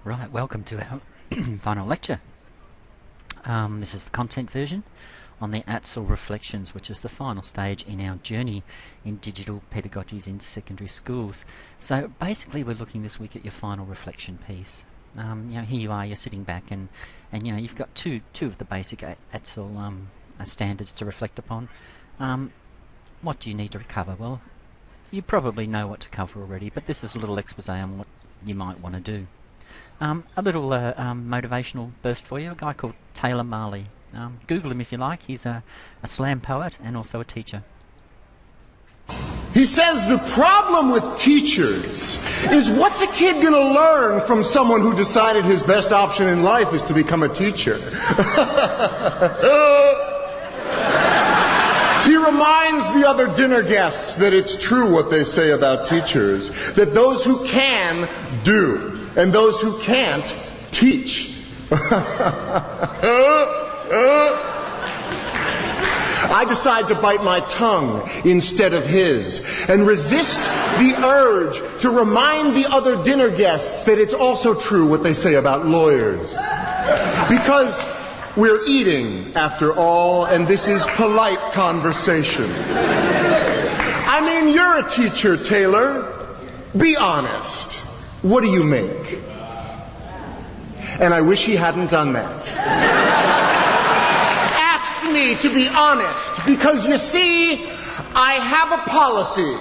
Right, welcome to our final lecture. This is the content version on the AITSL Reflections, which is the final stage in our journey in digital pedagogies in secondary schools. So basically we're looking this week at your final reflection piece. Here you are, you're sitting back and you've got two of the basic AITSL standards to reflect upon. What do you need to cover? Well, you probably know what to cover already, but this is a little expose on what you might want to do. A little motivational burst for you, a guy called Taylor Marley. Google him if you like. He's a slam poet and also a teacher. He says the problem with teachers is, what's a kid going to learn from someone who decided his best option in life is to become a teacher? He reminds the other dinner guests that it's true what they say about teachers, that those who can do, and those who can't teach. I decide to bite my tongue instead of his and resist the urge to remind the other dinner guests that it's also true what they say about lawyers. Because we're eating, after all, and this is polite conversation. I mean, you're a teacher, Taylor. Be honest. What do you make? And I wish he hadn't done that. Asked me to be honest, because you see, I have a policy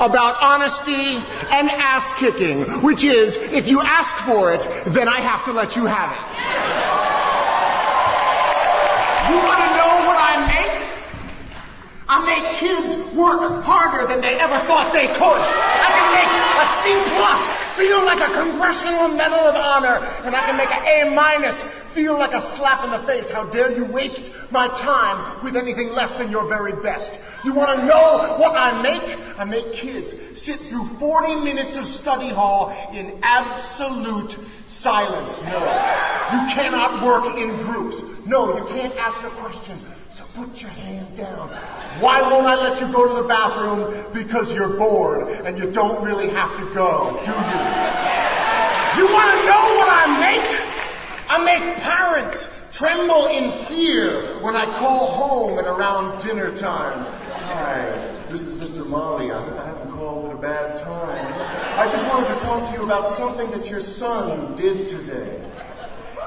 about honesty and ass-kicking, which is, if you ask for it, then I have to let you have it. You want to know what I make? I make kids work harder than they ever thought they could. I can make a C+ feel like a Congressional Medal of Honor, and I can make an A- feel like a slap in the face. How dare you waste my time with anything less than your very best? You want to know what I make? I make kids sit through 40 minutes of study hall in absolute silence. No, you cannot work in groups. No, you can't ask a question. So put your hand down. Why won't I let you go to the bathroom? Because you're bored and you don't really have to go, do you? You want to know what I make? I make parents tremble in fear when I call home at around dinner time. Hi, this is Mr. Molly. I hope I haven't called at a bad time. I just wanted to talk to you about something that your son did today.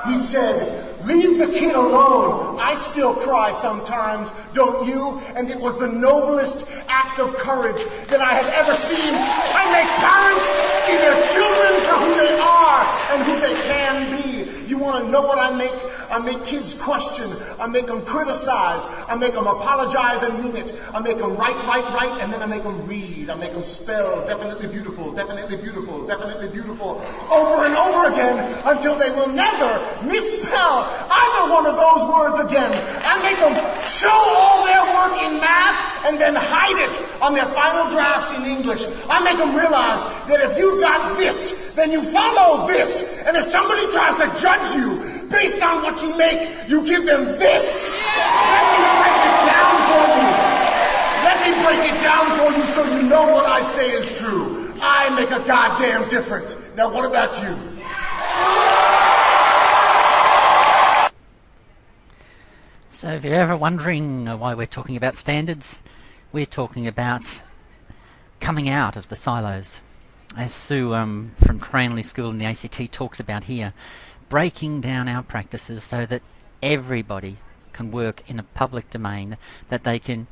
He said, "Leave the kid alone. I still cry sometimes, don't you?" And it was the noblest act of courage that I have ever seen. I make parents see their children for who they are and who they can be. You want to know what I make? I make kids question. I make them criticize. I make them apologize and mean it. I make them write, and then I make them read. I make them spell definitely beautiful, definitely beautiful, definitely beautiful, over and over again until they will never misspell either one of those words again. I make them show all their work in math and then hide it on their final drafts in English. I make them realize that if you got this, then you follow this. And if somebody tries to judge you based on what you make, you give them this. Let me break it down for you. Let me break it down for you so you know what I say is true. I make a goddamn difference. Now what about you? So if you're ever wondering why we're talking about standards, we're talking about coming out of the silos. As Sue from Cranley School in the ACT talks about here, breaking down our practices so that everybody can work in a public domain, that they can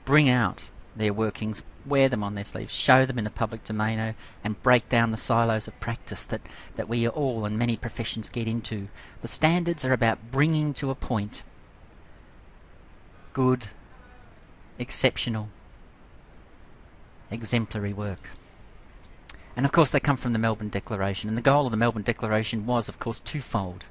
bring out their workings, wear them on their sleeves, show them in a public domain, and break down the silos of practice that we all and many professions get into. The standards are about bringing to a point good, exceptional, exemplary work. And of course they come from the Melbourne Declaration, and the goal of the Melbourne Declaration was of course twofold: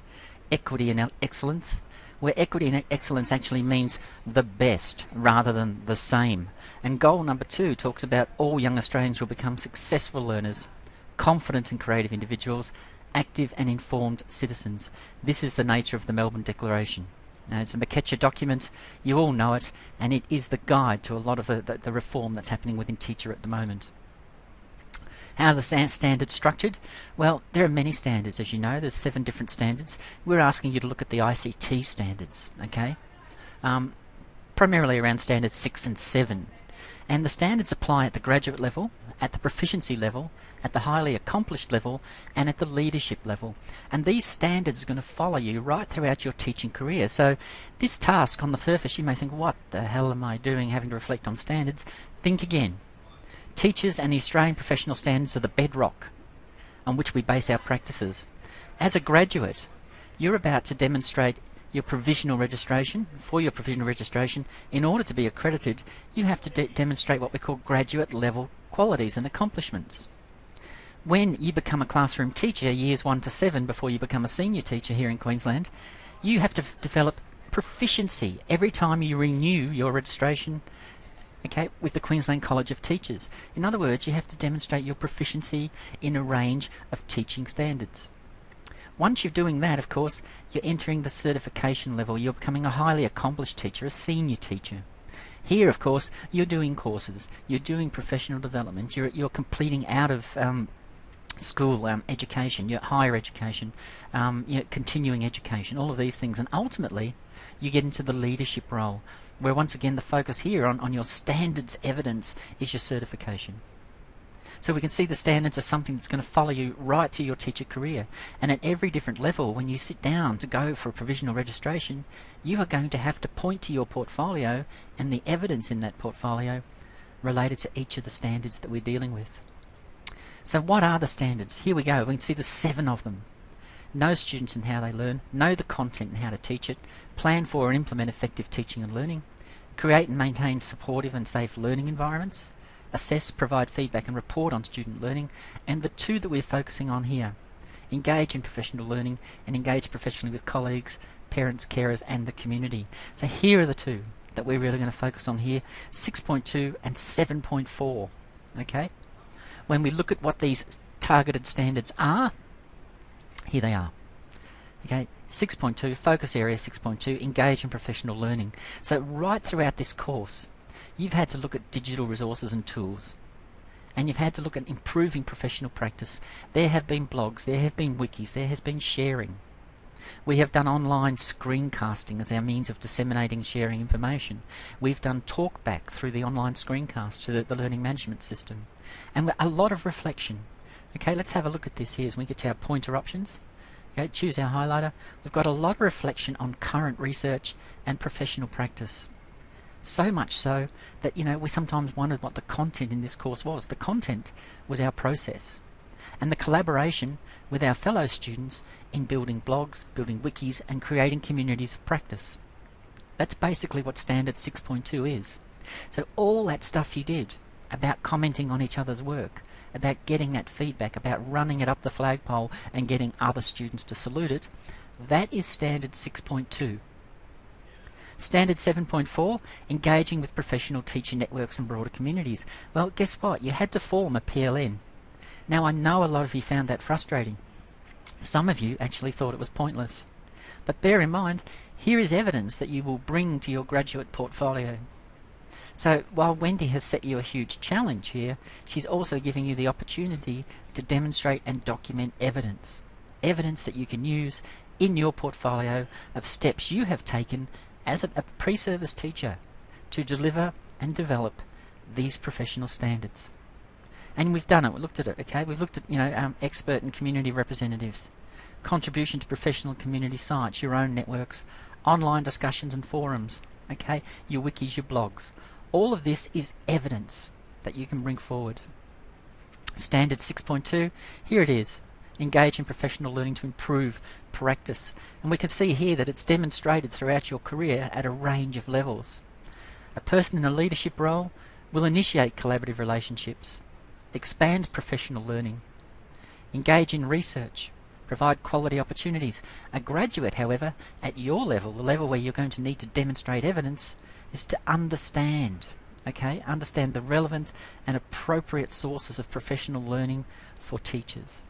equity and excellence, where equity and excellence actually means the best rather than the same. And goal number 2 talks about all young Australians will become successful learners, confident and creative individuals, active and informed citizens. This is the nature of the Melbourne Declaration. Now, it's a McKetcher document, you all know it, and it is the guide to a lot of the reform that's happening within teacher at the moment. How are the standards structured? Well, there are many standards, as you know. There's 7 different standards. We're asking you to look at the ICT standards, okay? Primarily around standards 6 and 7. And the standards apply at the graduate level, at the proficiency level, at the highly accomplished level, and at the leadership level. And these standards are going to follow you right throughout your teaching career. So this task, on the surface, you may think, what the hell am I doing having to reflect on standards? Think again. Teachers and the Australian professional standards are the bedrock on which we base our practices. As a graduate, you're about to demonstrate your provisional registration. For your provisional registration, in order to be accredited, you have to demonstrate what we call graduate level qualities and accomplishments. When you become a classroom teacher, years 1 to 7, before you become a senior teacher here in Queensland, you have to develop proficiency every time you renew your registration, okay, with the Queensland College of Teachers. In other words, you have to demonstrate your proficiency in a range of teaching standards. Once you're doing that, of course, you're entering the certification level. You're becoming a highly accomplished teacher, a senior teacher. Here, of course, you're doing courses, you're doing professional development, you're completing out of school education, your higher education, your continuing education, all of these things. And ultimately, you get into the leadership role, where once again the focus here on your standards evidence is your certification. So we can see the standards are something that's going to follow you right through your teacher career. And at every different level, when you sit down to go for a provisional registration, you are going to have to point to your portfolio and the evidence in that portfolio related to each of the standards that we're dealing with. So what are the standards? Here we go. We can see the 7 of them. Know students and how they learn. Know the content and how to teach it. Plan for and implement effective teaching and learning. Create and maintain supportive and safe learning environments. Assess, provide feedback and report on student learning. And the 2 that we're focusing on here, engage in professional learning and engage professionally with colleagues, parents, carers and the community. So here are the 2 that we're really going to focus on here, 6.2 and 7.4. Okay? When we look at what these targeted standards are, here they are. Okay, 6.2, focus area 6.2, engage in professional learning. So right throughout this course, you've had to look at digital resources and tools, and you've had to look at improving professional practice. There have been blogs, there have been wikis, there has been sharing. We have done online screencasting as our means of disseminating and sharing information. We've done talkback through the online screencast to the learning management system. And a lot of reflection. Okay, let's have a look at this here as we get to our pointer options. Okay, choose our highlighter. We've got a lot of reflection on current research and professional practice. So much so that, we sometimes wondered what the content in this course was. The content was our process. And the collaboration with our fellow students in building blogs, building wikis, and creating communities of practice. That's basically what Standard 6.2 is. So all that stuff you did about commenting on each other's work, about getting that feedback, about running it up the flagpole and getting other students to salute it, that is Standard 6.2. Standard 7.4, engaging with professional teacher networks and broader communities. Well, guess what? You had to form a PLN. Now, I know a lot of you found that frustrating. Some of you actually thought it was pointless. But bear in mind, here is evidence that you will bring to your graduate portfolio. So while Wendy has set you a huge challenge here, she's also giving you the opportunity to demonstrate and document evidence. Evidence that you can use in your portfolio of steps you have taken as a pre-service teacher to deliver and develop these professional standards. And we've done it. We looked at it. Okay, we've looked at expert and community representatives, contribution to professional community sites, your own networks, online discussions and forums. Okay, your wikis, your blogs. All of this is evidence that you can bring forward. Standard 6.2. Here it is. Engage in professional learning to improve practice. And we can see here that it's demonstrated throughout your career at a range of levels. A person in a leadership role will initiate collaborative relationships, expand professional learning, engage in research, provide quality opportunities. A graduate, however, at your level, the level where you're going to need to demonstrate evidence, is to understand the relevant and appropriate sources of professional learning for teachers.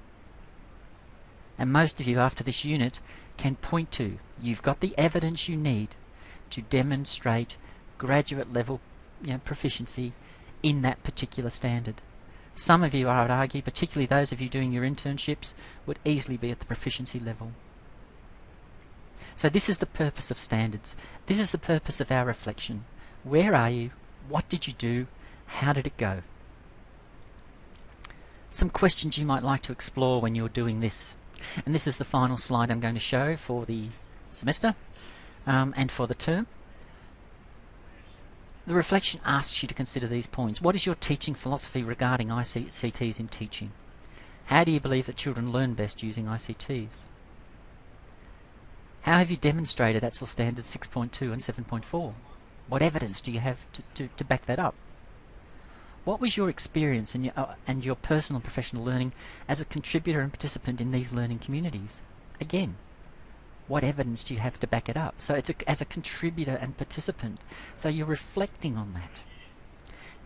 And most of you after this unit can point to, you've got the evidence you need to demonstrate graduate level proficiency in that particular standard. Some of you, I would argue, particularly those of you doing your internships, would easily be at the proficiency level. So this is the purpose of standards. This is the purpose of our reflection. Where are you? What did you do? How did it go? Some questions you might like to explore when you're doing this. And this is the final slide I'm going to show for the semester and for the term. The reflection asks you to consider these points. What is your teaching philosophy regarding ICTs in teaching? How do you believe that children learn best using ICTs? How have you demonstrated AITSL standards 6.2 and 7.4? What evidence do you have to back that up? What was your experience and your personal and professional learning as a contributor and participant in these learning communities? Again, what evidence do you have to back it up? So it's as a contributor and participant. So you're reflecting on that.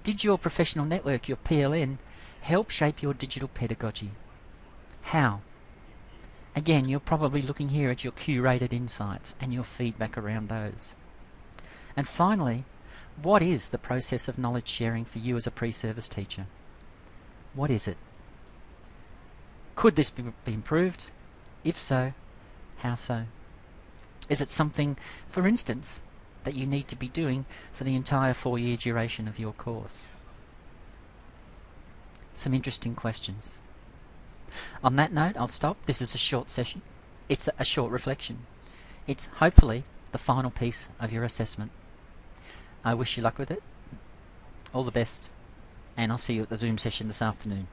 Did your professional network, your PLN, help shape your digital pedagogy? How? Again, you're probably looking here at your curated insights and your feedback around those. And finally, what is the process of knowledge sharing for you as a pre-service teacher? What is it? Could this be improved? If so, how so? Is it something, for instance, that you need to be doing for the entire 4-year duration of your course? Some interesting questions. On that note, I'll stop. This is a short session. It's a short reflection. It's hopefully the final piece of your assessment. I wish you luck with it. All the best. And I'll see you at the Zoom session this afternoon.